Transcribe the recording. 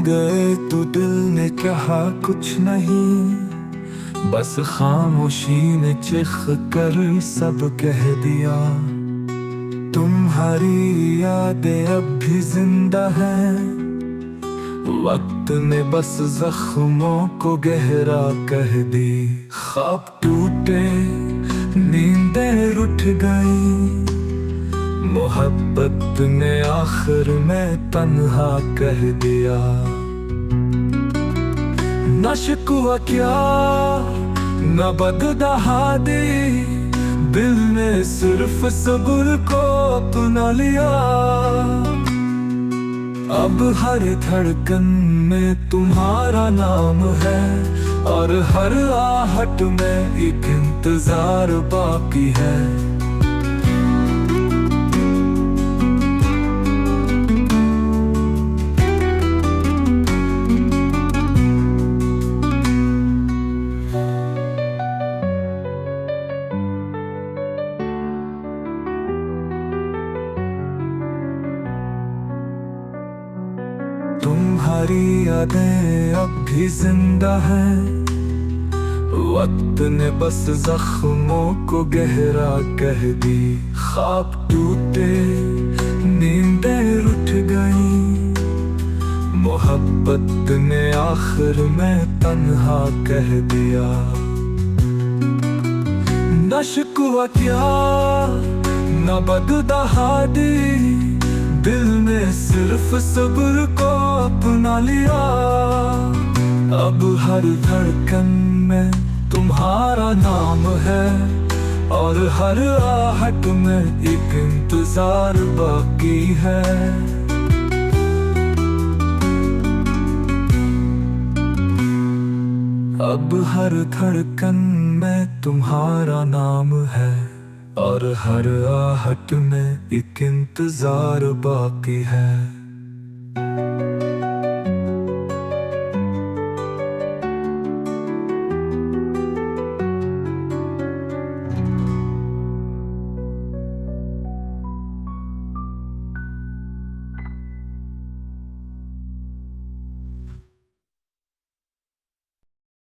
गए तो दिल ने कहा कुछ नहीं, बस खामोशी ने चिख कर सब कह दिया। तुम्हारी यादें अब भी जिंदा हैं, वक्त ने बस जख्मों को गहरा कह दी। ख्वाब टूटे, नींदें रुठ गई, मोहब्बत ने आखिर में तन्हा कह दिया। न शिकवा क्या न बददहादी, दिल ने सिर्फ सब्र को अपना लिया। अब हर धड़कन में तुम्हारा नाम है, और हर आहट में एक इंतजार बाकी है। तुम्हारी यादें अब भी जिंदा हैं, वक्त ने बस जख्मों को गहरा कह दी। ख्वाब टूटे, नींदें रुठ गई, मोहब्बत ने आखिर में तन्हा कह दिया। न शिकवा क्या न बददहादी, दिल ने सिर्फ सब्र को अपना लिया। अब हर धड़कन में तुम्हारा नाम है, और हर आहट में एक इंतजार बाकी है। अब हर धड़कन में तुम्हारा नाम है, और हर आहट में एक इंतजार बाकी है।